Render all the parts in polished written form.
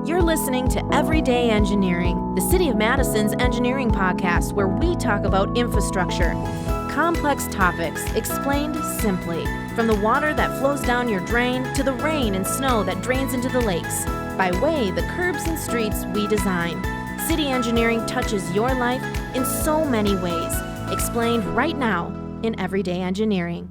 You're listening to Everyday Engineering, the City of Madison's engineering podcast, where we talk about infrastructure, complex topics explained simply, from the water that flows down your drain to the rain and snow that drains into the lakes, by way the curbs and streets we design. City engineering touches your life in so many ways, explained right now in Everyday Engineering.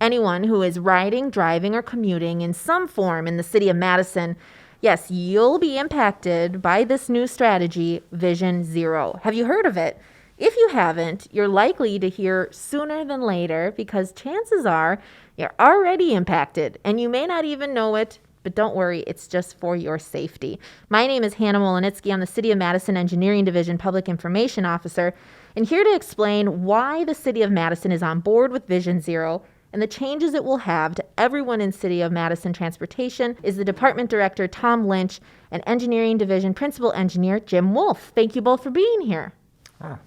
Anyone who is riding, driving, or commuting in some form in the City of Madison, yes, you'll be impacted by this new strategy, Vision Zero. Have you heard of it? If you haven't, you're likely to hear sooner than later because chances are you're already impacted and you may not even know it, but don't worry, it's just for your safety. My name is Hannah Mohelnitzky. I'm the City of Madison Engineering Division Public Information Officer, and here to explain why the City of Madison is on board with Vision Zero and the changes it will have to everyone in City of Madison transportation is the Department Director, Tom Lynch, and Engineering Division Principal Engineer, Jim Wolfe. Thank you both for being here.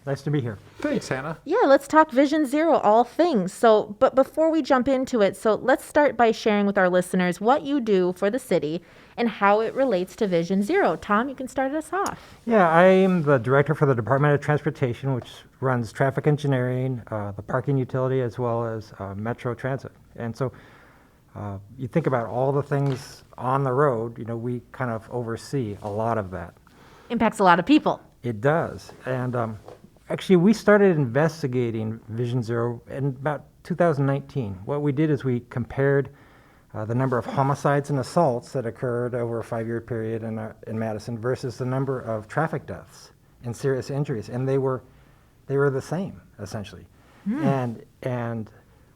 Nice to be here. Thanks, Hannah. Yeah, let's talk Vision Zero, all things. But before we jump into it, let's start by sharing with our listeners what you do for the city and how it relates to Vision Zero. Tom, you can start us off. Yeah, I'm the director for the Department of Transportation, which runs traffic engineering, the parking utility, as well as metro transit. And so you think about all the things on the road, we kind of oversee a lot of that. Impacts a lot of people. It does. And actually, we started investigating Vision Zero in about 2019. What we did is we compared the number of homicides and assaults that occurred over a 5-year period in Madison versus the number of traffic deaths and serious injuries, and they were the same essentially. And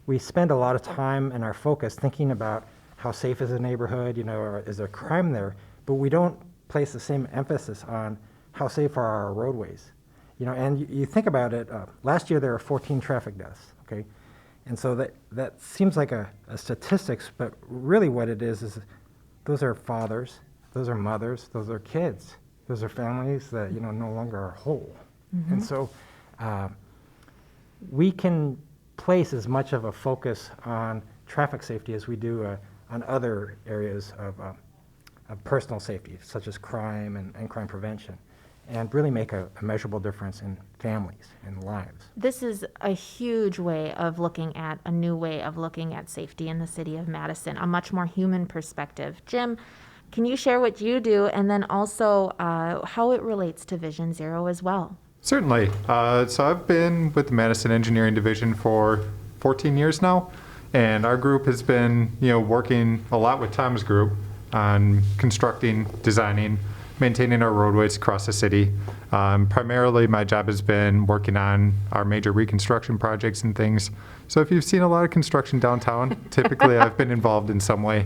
we spend a lot of time and our focus thinking about how safe is a neighborhood, or is there crime there, but we don't place the same emphasis on how safe are our roadways. And you think about it, last year there were 14 traffic deaths, okay? And so that seems like a statistics, but really what it is those are fathers, those are mothers, those are kids, those are families that, no longer are whole. Mm-hmm. And so we can place as much of a focus on traffic safety as we do on other areas of personal safety, such as crime and crime prevention, and really make a measurable difference in families and lives. This is a huge way of looking at, a new way of looking at safety in the City of Madison, a much more human perspective. Jim, can you share what you do and then also how it relates to Vision Zero as well? Certainly. So I've been with the Madison Engineering Division for 14 years now, and our group has been, working a lot with Tom's group on constructing, designing, maintaining our roadways across the city. Primarily, my job has been working on our major reconstruction projects and things. So if you've seen a lot of construction downtown, typically I've been involved in some way.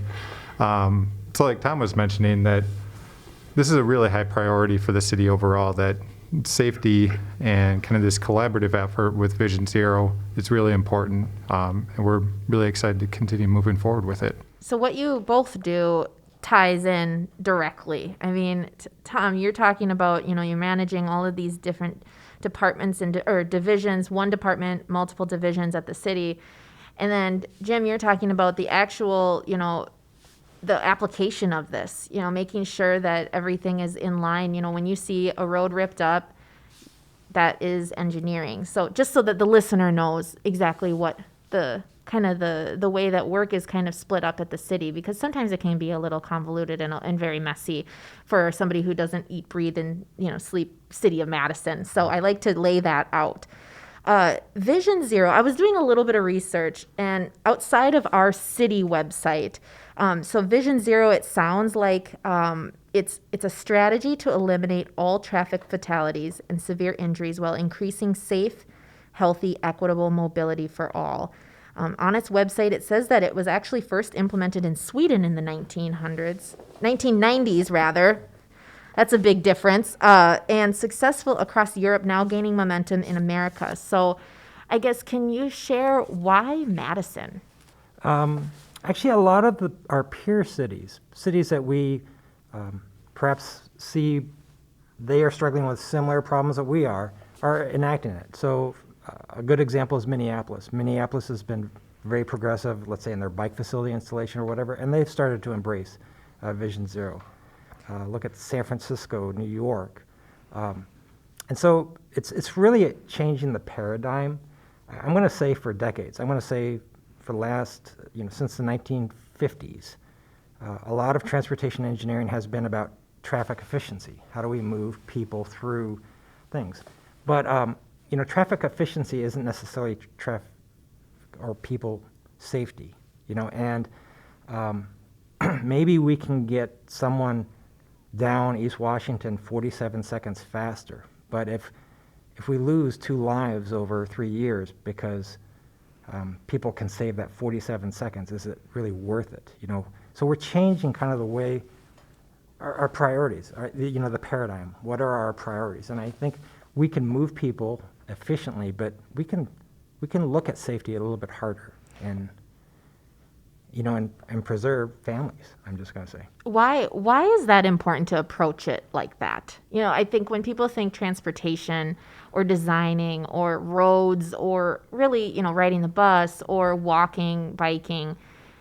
So like Tom was mentioning, that this is a really high priority for the city overall, that safety and kind of this collaborative effort with Vision Zero is really important. And we're really excited to continue moving forward with it. So what you both do ties in directly. I mean, Tom, you're talking about, you're managing all of these different departments or divisions, one department, multiple divisions at the city. And then Jim, you're talking about the actual, the application of this, making sure that everything is in line. When you see a road ripped up, that is engineering. So just so that the listener knows exactly what the way that work is kind of split up at the city, because sometimes it can be a little convoluted and very messy for somebody who doesn't eat, breathe, and sleep City of Madison. So I like to lay that out. Vision Zero, I was doing a little bit of research, and outside of our city website, so Vision Zero, it sounds like it's a strategy to eliminate all traffic fatalities and severe injuries while increasing safe, healthy, equitable mobility for all. On its website, it says that it was actually first implemented in Sweden in the 1990s rather. That's a big difference. And successful across Europe, now gaining momentum in America. So I guess, can you share why Madison? Actually, a lot of our peer cities that we perhaps see, they are struggling with similar problems that we are enacting it. So a good example is Minneapolis. Minneapolis has been very progressive, let's say in their bike facility installation or whatever, and they've started to embrace Vision Zero. look at San Francisco, New York. And so it's really changing the paradigm. I'm going to say for decades. I'm going to say for the last, since the 1950s, a lot of transportation engineering has been about traffic efficiency. How do we move people through things? But traffic efficiency isn't necessarily traffic or people safety. And maybe we can get someone down East Washington 47 seconds faster. But if we lose 2 lives over 3 years because people can save that 47 seconds, is it really worth it? So we're changing kind of the way our priorities, the paradigm. What are our priorities? And I think we can move people efficiently, but we can look at safety a little bit harder and preserve families, I'm just going to say. Why is that important to approach it like that? I think when people think transportation or designing or roads or really, riding the bus or walking, biking,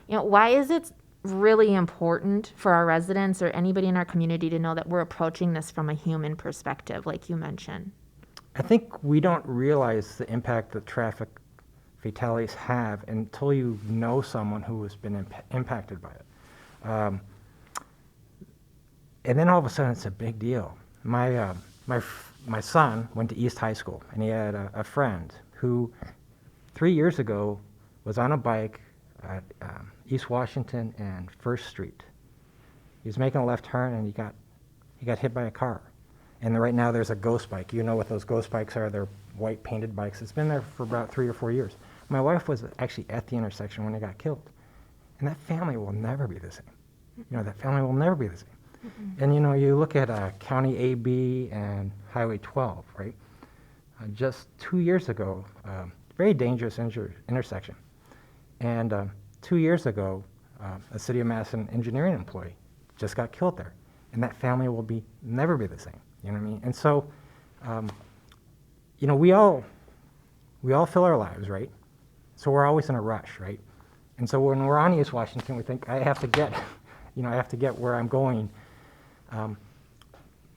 why is it really important for our residents or anybody in our community to know that we're approaching this from a human perspective, like you mentioned? I think we don't realize the impact that traffic fatalities have until you know someone who has been impacted by it. And then all of a sudden it's a big deal. My son went to East High School, and he had a friend who 3 years ago was on a bike at East Washington and First Street. He was making a left turn, and he got hit by a car. And right now there's a ghost bike. You know what those ghost bikes are? They're white painted bikes. It's been there for about 3 or 4 years. My wife was actually at the intersection when he got killed. And that family will never be the same. That family will never be the same. Mm-hmm. And you look at County AB and Highway 12, right? Just 2 years ago, very dangerous intersection. And 2 years ago, a City of Madison engineering employee just got killed there. And that family will never be the same. You know what I mean? And so, we all fill our lives, right? So we're always in a rush, right? And so when we're on East Washington, we think, I have to get where I'm going.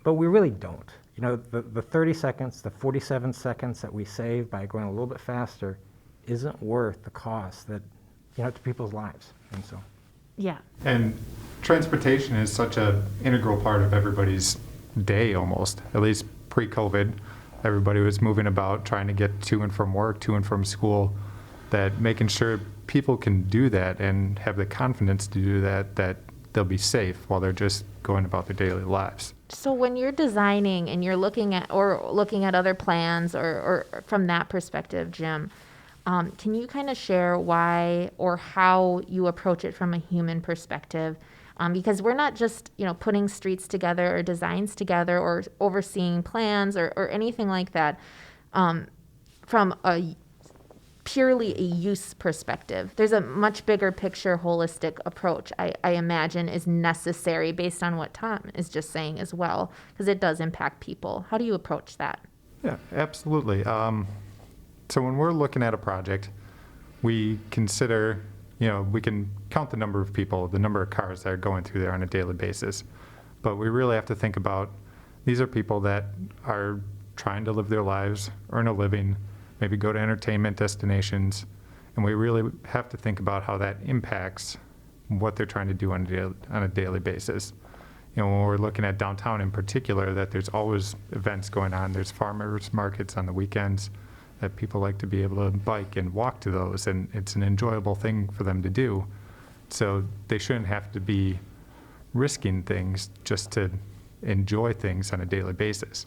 But we really don't. The 30 seconds, the 47 seconds that we save by going a little bit faster isn't worth the cost that, to people's lives. And so. Yeah. And transportation is such an integral part of everybody's day almost, at least pre-COVID. Everybody was moving about trying to get to and from work, to and from school, that making sure people can do that and have the confidence to do that they'll be safe while they're just going about their daily lives. So when you're designing and you're looking at other plans or from that perspective, Jim, can you kind of share why or how you approach it from a human perspective? Because we're not just, putting streets together or designs together or overseeing plans or anything like that from a purely a use perspective. There's a much bigger picture, holistic approach, I imagine, is necessary based on what Tom is just saying as well, because it does impact people. How do you approach that? Yeah, absolutely. So when we're looking at a project, we consider, we can count the number of people, the number of cars that are going through there on a daily basis. But we really have to think about, these are people that are trying to live their lives, earn a living, maybe go to entertainment destinations, and we really have to think about how that impacts what they're trying to do on a daily basis. When we're looking at downtown in particular, that there's always events going on. There's farmers markets on the weekends that people like to be able to bike and walk to those, and it's an enjoyable thing for them to do. So they shouldn't have to be risking things just to enjoy things on a daily basis.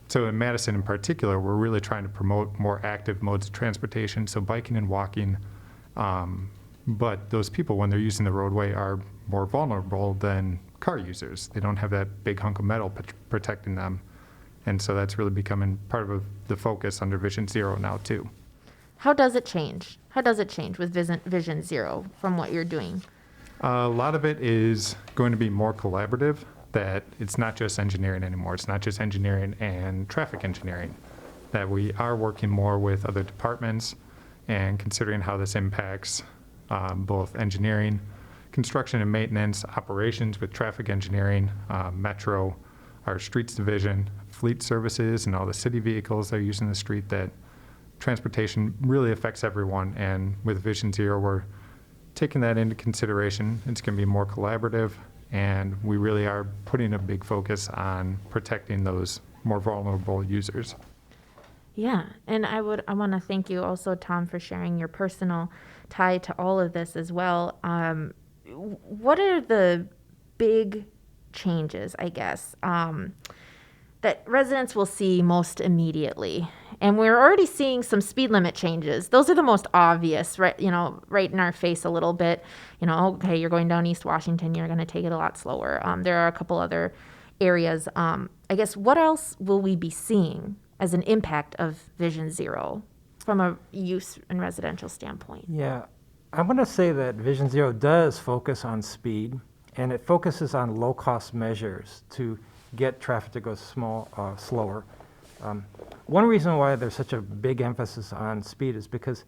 So in Madison in particular, we're really trying to promote more active modes of transportation, so biking and walking. But those people, when they're using the roadway, are more vulnerable than car users. They don't have that big hunk of metal protecting them. And so that's really becoming part of the focus under Vision Zero now, too. How does it change? How does it change with Vision Zero from what you're doing? A lot of it is going to be more collaborative, that it's not just engineering anymore. It's not just engineering and traffic engineering, that we are working more with other departments and considering how this impacts both engineering, construction and maintenance, operations with traffic engineering, metro, our streets division, fleet services, and all the city vehicles that are using the street, that transportation really affects everyone. And with Vision Zero, we're taking that into consideration. It's going to be more collaborative, and we really are putting a big focus on protecting those more vulnerable users. Yeah, and I want to thank you also, Tom, for sharing your personal tie to all of this as well. What are the big changes, I guess, that residents will see most immediately? And we're already seeing some speed limit changes. Those are the most obvious, right? Right in our face a little bit. Okay, you're going down East Washington, you're going to take it a lot slower. There are a couple other areas. I guess, what else will we be seeing as an impact of Vision Zero from a use and residential standpoint? Yeah, I want to say that Vision Zero does focus on speed, and it focuses on low-cost measures to get traffic to go slower. One reason why there's such a big emphasis on speed is because,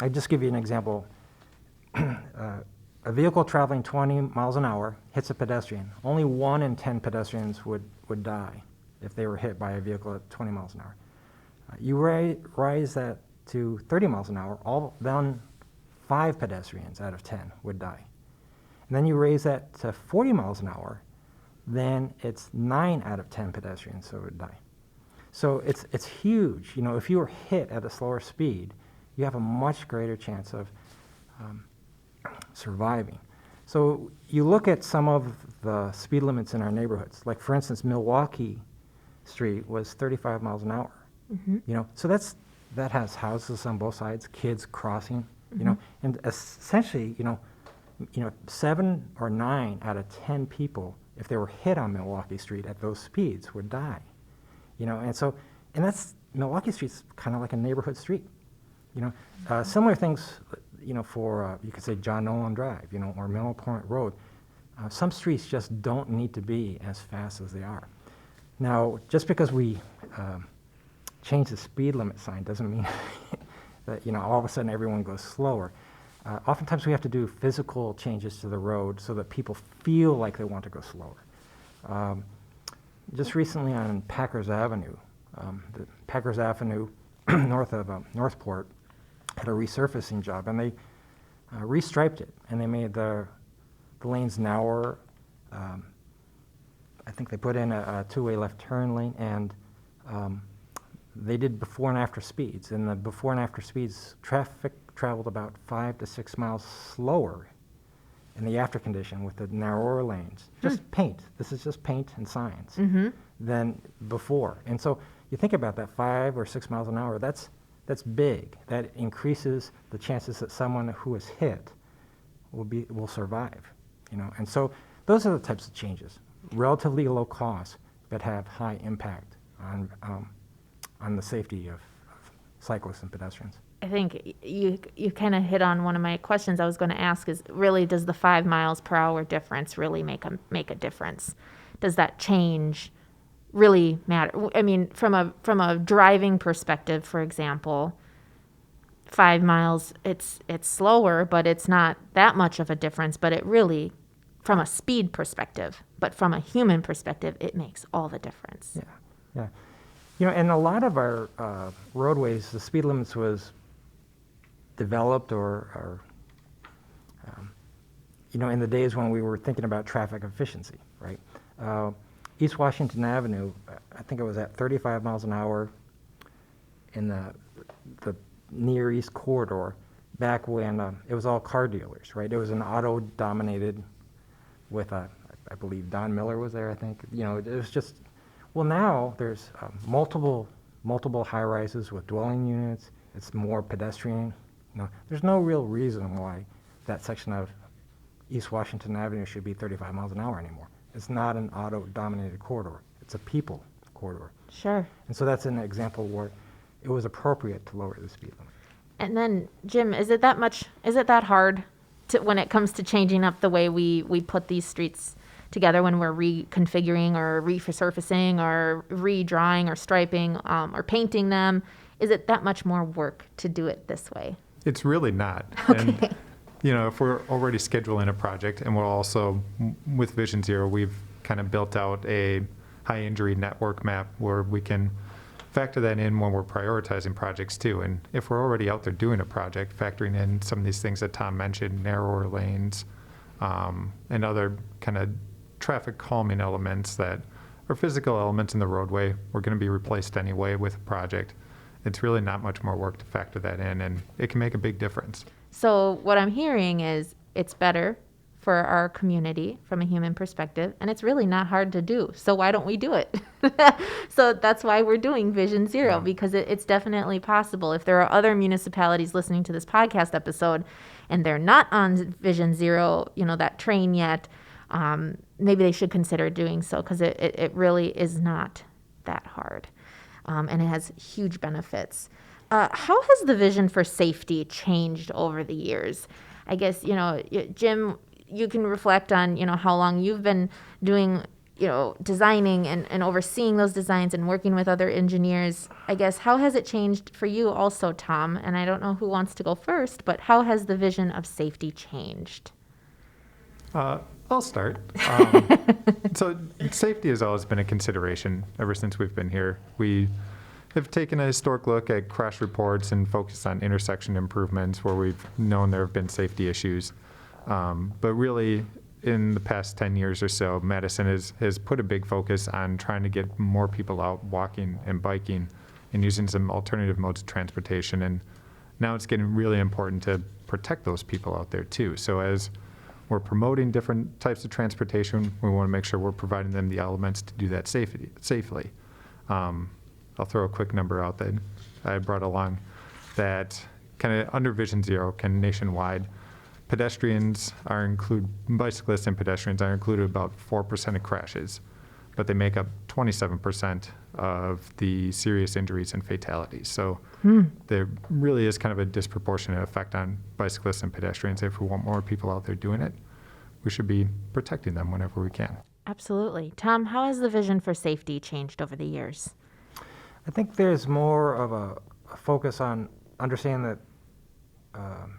I just give you an example. A vehicle traveling 20 miles an hour hits a pedestrian. Only 1 in 10 pedestrians would die if they were hit by a vehicle at 20 miles an hour. You raise that to 30 miles an hour, then 5 pedestrians out of 10 would die. And then you raise that to 40 miles an hour, then it's 9 out of 10 pedestrians who would die. So it's huge. If you were hit at a slower speed, you have a much greater chance of surviving. So you look at some of the speed limits in our neighborhoods. Like, for instance, Milwaukee Street was 35 miles an hour. Mm-hmm. So that has houses on both sides, kids crossing. Mm-hmm. And essentially, 7 or 9 out of 10 people, if they were hit on Milwaukee Street at those speeds, would die. And that's Milwaukee Street's kind of like a neighborhood street. Similar things, for you could say John Nolan Drive, or Middle Point Road. Some streets just don't need to be as fast as they are. Now, just because we change the speed limit sign doesn't mean that all of a sudden everyone goes slower. Oftentimes we have to do physical changes to the road so that people feel like they want to go slower. Just recently on Packers Avenue, the Packers Avenue north of Northport had a resurfacing job, and they restriped it, and they made the lanes narrower. I think they put in a two-way left turn lane, and they did before and after speeds. And the before and after speeds, traffic traveled about 5 to 6 miles slower in the after condition with the narrower lanes. Just paint. This is just paint and signs than before. And so you think about that, 5 or 6 miles an hour, that's big. That increases the chances that someone who is hit will survive. And so those are the types of changes, relatively low cost, but have high impact on the safety of cyclists and pedestrians. I think you kind of hit on one of my questions I was going to ask is, really, does the 5 miles per hour difference really make a difference? Does that change really matter? I mean, from a driving perspective, for example, 5 miles, it's slower, but it's not that much of a difference. But it really, from a speed perspective, but from a human perspective, it makes all the difference. Yeah. And a lot of our roadways, the speed limits was developed or in the days when we were thinking about traffic efficiency, right? East Washington Avenue, I think it was at 35 miles an hour in the Near East corridor back when it was all car dealers, right? It was an auto-dominated with, I believe Don Miller was there, I think. It was just, well, now there's multiple high-rises with dwelling units. It's more pedestrian. There's no real reason why that section of East Washington Avenue should be 35 miles an hour anymore. It's not an auto-dominated corridor. It's a people corridor. Sure. And so that's an example where it was appropriate to lower the speed limit. And then, Jim, is it that hard when it comes to changing up the way we put these streets together when we're reconfiguring or resurfacing or redrawing or striping or painting them? Is it that much more work to do it this way? It's really not. Okay. if we're already scheduling a project, and we're also, with Vision Zero, we've kind of built out a high injury network map where we can factor that in when we're prioritizing projects too. And if we're already out there doing a project, factoring in some of these things that Tom mentioned, narrower lanes, and other kind of traffic calming elements that are physical elements in the roadway, we're going to be replaced anyway with a project. It's really not much more work to factor that in, and it can make a big difference. So what I'm hearing is it's better for our community from a human perspective, and it's really not hard to do. So why don't we do it? So that's why we're doing Vision Zero, because it's definitely possible. If there are other municipalities listening to this podcast episode and they're not on Vision Zero, that train yet, maybe they should consider doing so, because it really is not that hard. And it has huge benefits. How has the vision for safety changed over the years? I guess, Jim, you can reflect on, how long you've been doing, designing and overseeing those designs and working with other engineers. I guess, how has it changed for you also, Tom? And I don't know who wants to go first, but how has the vision of safety changed? I'll start. So safety has always been a consideration ever since we've been here. We have taken a historic look at crash reports and focused on intersection improvements where we've known there have been safety issues. But really, in the past 10 years or so, Madison has put a big focus on trying to get more people out walking and biking and using some alternative modes of transportation. And now it's getting really important to protect those people out there too. So as we're promoting different types of transportation, we want to make sure we're providing them the elements to do that safely. I'll throw a quick number out that I brought along, that kind of under Vision Zero, nationwide, bicyclists and pedestrians are included about 4% of crashes, but they make up 27% of the serious injuries and fatalities. So there really is kind of a disproportionate effect on bicyclists and pedestrians. If we want more people out there doing it, we should be protecting them whenever we can. Absolutely. Tom, how has the vision for safety changed over the years? I think there's more of a focus on understanding that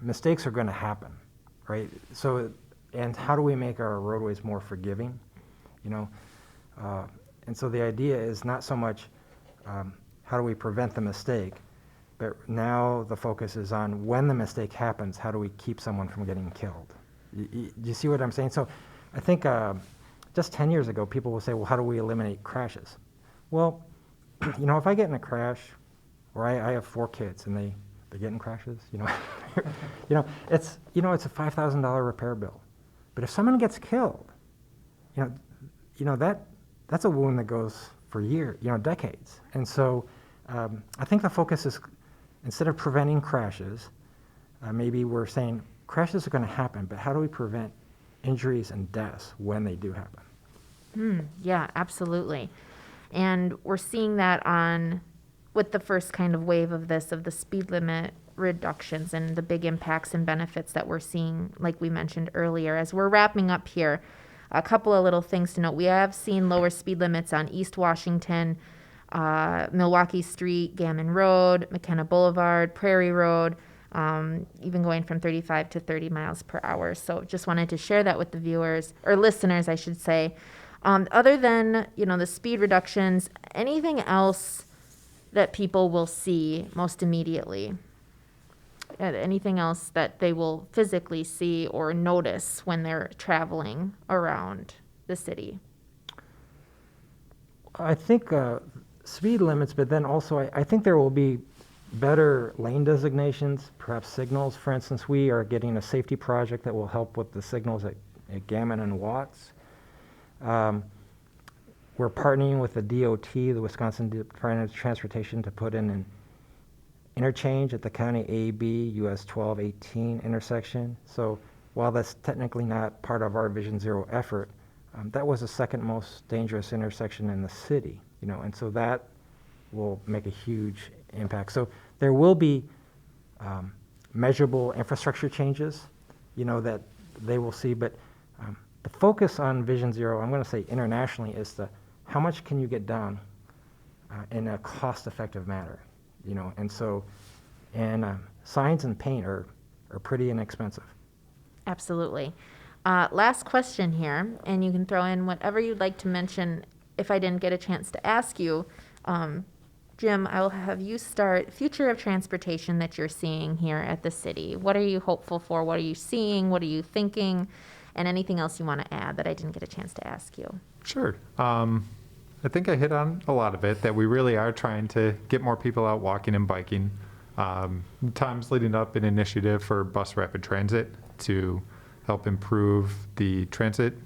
mistakes are going to happen, right? So, and how do we make our roadways more forgiving, and so the idea is not so much how do we prevent the mistake, but now the focus is on when the mistake happens, how do we keep someone from getting killed? Do you see what I'm saying? So I think just 10 years ago, people will say, well, how do we eliminate crashes? Well, if I get in a crash, or I have 4 kids and they get in crashes, it's a $5,000 repair bill. But if someone gets killed, that's a wound that goes for years, decades. And so I think the focus is, instead of preventing crashes, maybe we're saying crashes are going to happen, but how do we prevent injuries and deaths when they do happen? Yeah, absolutely. And we're seeing that with the first kind of wave of the speed limit reductions and the big impacts and benefits that we're seeing, like we mentioned earlier. As we're wrapping up here, a couple of little things to note. We have seen lower speed limits on East Washington, Milwaukee Street, Gammon Road, McKenna Boulevard, Prairie Road, even going from 35 to 30 miles per hour. So just wanted to share that with the viewers, or listeners, I should say. Other than, the speed reductions, anything else that people will see most immediately? Anything else that they will physically see or notice when they're traveling around the city? I think speed limits, but then also I think there will be better lane designations, perhaps signals. For instance, we are getting a safety project that will help with the signals at Gammon and Watts. We're partnering with the DOT, the Wisconsin Department of Transportation, to put in an interchange at the County AB US 1218 intersection. So while that's technically not part of our Vision Zero effort, that was the second most dangerous intersection in the city, and so that will make a huge impact. So there will be measurable infrastructure changes, that they will see, but the focus on Vision Zero, I'm going to say internationally, is how much can you get done in a cost-effective manner, and so, signs and paint are pretty inexpensive, Absolutely. Last question here, and you can throw in whatever you'd like to mention if I didn't get a chance to ask you. Jim, I'll have you start. Future of transportation that you're seeing here at the city. What are you hopeful for? What are you seeing? What are you thinking? And anything else you want to add that I didn't get a chance to ask you? Sure. I think I hit on a lot of it, that we really are trying to get more people out walking and biking. Tom's leading up an initiative for bus rapid transit to help improve the transit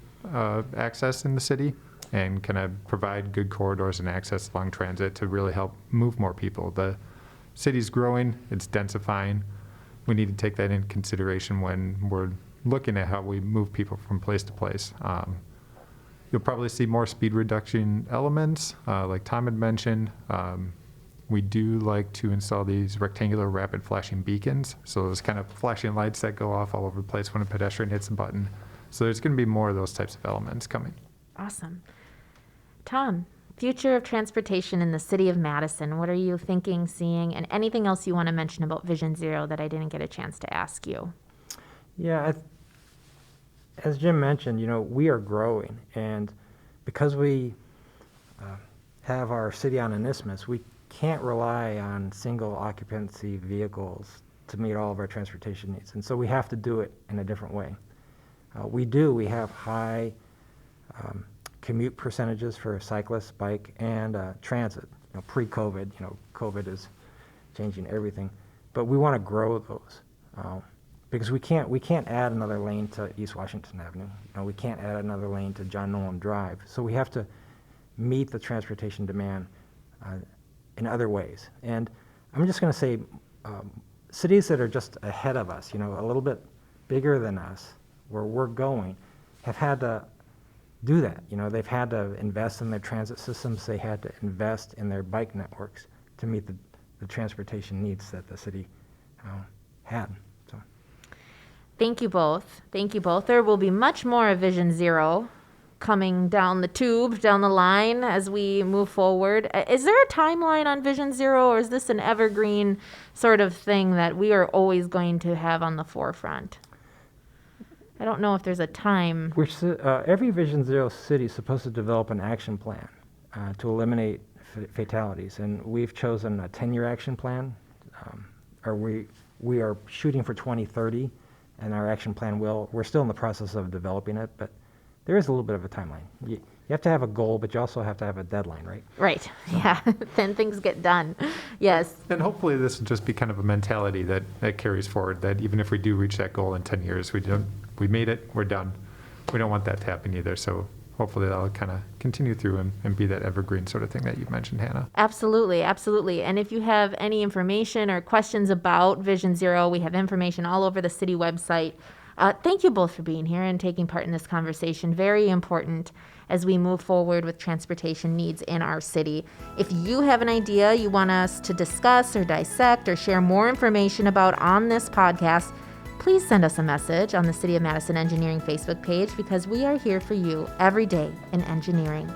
access in the city and kind of provide good corridors and access along transit to really help move more people. The city's growing, it's densifying. We need to take that into consideration when we're looking at how we move people from place to place. You'll probably see more speed reduction elements, like Tom had mentioned. We do like to install these rectangular rapid flashing beacons. So those kind of flashing lights that go off all over the place when a pedestrian hits a button. So there's going to be more of those types of elements coming. Awesome. Tom, future of transportation in the city of Madison. What are you thinking, seeing, and anything else you want to mention about Vision Zero that I didn't get a chance to ask you? Yeah, as Jim mentioned, we are growing, and because we have our city on an isthmus, we can't rely on single occupancy vehicles to meet all of our transportation needs, and so we have to do it in a different way. We have high commute percentages for cyclists, bike, and transit. Pre-COVID, COVID is changing everything, but we want to grow those. Because we can't add another lane to East Washington Avenue. We can't add another lane to John Nolan Drive. So we have to meet the transportation demand in other ways. And I'm just going to say, cities that are just ahead of us, a little bit bigger than us, where we're going, have had to do that. They've had to invest in their transit systems. They had to invest in their bike networks to meet the transportation needs that the city had. Thank you both. Thank you both. There will be much more of Vision Zero coming down the tube, down the line as we move forward. Is there a timeline on Vision Zero, or is this an evergreen sort of thing that we are always going to have on the forefront? I don't know if there's a time. Every Vision Zero city is supposed to develop an action plan to eliminate fatalities, and we've chosen a 10-year action plan, or we are shooting for 2030. And our action plan we're still in the process of developing it, but there is a little bit of a timeline. You have to have a goal, but you also have to have a deadline, right? Right, yeah, then things get done, yes. And hopefully this will just be kind of a mentality that carries forward, that even if we do reach that goal in 10 years, we made it, we're done. We don't want that to happen either, so hopefully that'll kind of continue through and be that evergreen sort of thing that you mentioned, Hannah. Absolutely, absolutely. And if you have any information or questions about Vision Zero, we have information all over the city website. Thank you both for being here and taking part in this conversation. Very important as we move forward with transportation needs in our city. If you have an idea you want us to discuss or dissect or share more information about on this podcast, please send us a message on the City of Madison Engineering Facebook page, because we are here for you every day in engineering.